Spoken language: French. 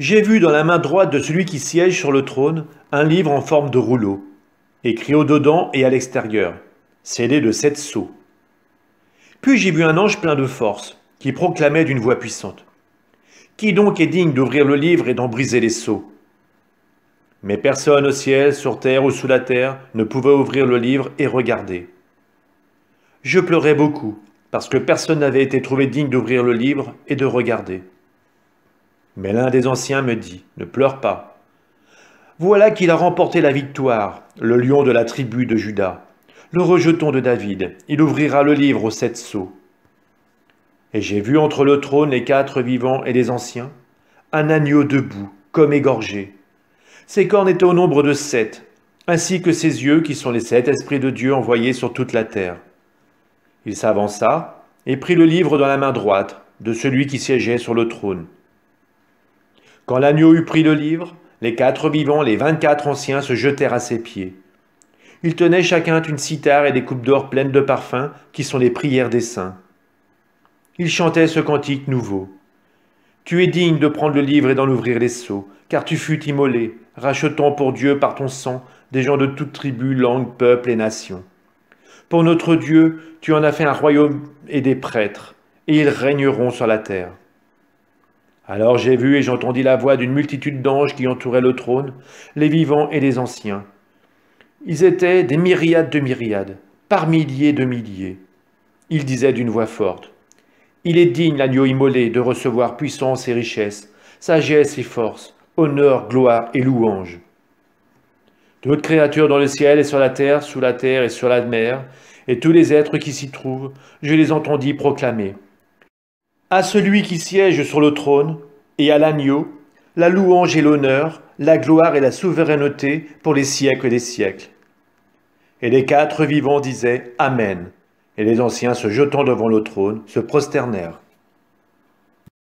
J'ai vu dans la main droite de celui qui siège sur le trône un livre en forme de rouleau, écrit au-dedans et à l'extérieur, scellé de 7 sceaux. Puis j'ai vu un ange plein de force, qui proclamait d'une voix puissante. Qui donc est digne d'ouvrir le livre et d'en briser les sceaux? Mais personne au ciel, sur terre ou sous la terre ne pouvait ouvrir le livre et regarder. Je pleurais beaucoup, parce que personne n'avait été trouvé digne d'ouvrir le livre et de regarder. Mais l'un des anciens me dit, ne pleure pas. Voilà qu'il a remporté la victoire, le lion de la tribu de Juda, le rejeton de David. Il ouvrira le livre aux 7 sceaux. Et j'ai vu entre le trône les 4 vivants et les anciens, un agneau debout, comme égorgé. Ses cornes étaient au nombre de 7, ainsi que ses yeux qui sont les 7 esprits de Dieu envoyés sur toute la terre. Il s'avança et prit le livre dans la main droite de celui qui siégeait sur le trône. Quand l'agneau eut pris le livre, les 4 vivants, les 24 anciens se jetèrent à ses pieds. Ils tenaient chacun une cithare et des coupes d'or pleines de parfums, qui sont les prières des saints. Ils chantaient ce cantique nouveau. Tu es digne de prendre le livre et d'en ouvrir les sceaux, car tu fus immolé, rachetant pour Dieu par ton sang des gens de toute tribu, langue, peuple et nation. Pour notre Dieu, tu en as fait un royaume et des prêtres, et ils régneront sur la terre. Alors j'ai vu et j'entendis la voix d'une multitude d'anges qui entouraient le trône, les vivants et les anciens. Ils étaient des myriades de myriades, par milliers de milliers. Ils disaient d'une voix forte, « Il est digne, l'agneau immolé, de recevoir puissance et richesse, sagesse et force, honneur, gloire et louange. » Toutes créatures dans le ciel et sur la terre, sous la terre et sur la mer, et tous les êtres qui s'y trouvent, je les entendis proclamer. À celui qui siège sur le trône, et à l'agneau, la louange et l'honneur, la gloire et la souveraineté pour les siècles des siècles. Et les 4 vivants disaient Amen. Et les anciens, se jetant devant le trône, se prosternèrent.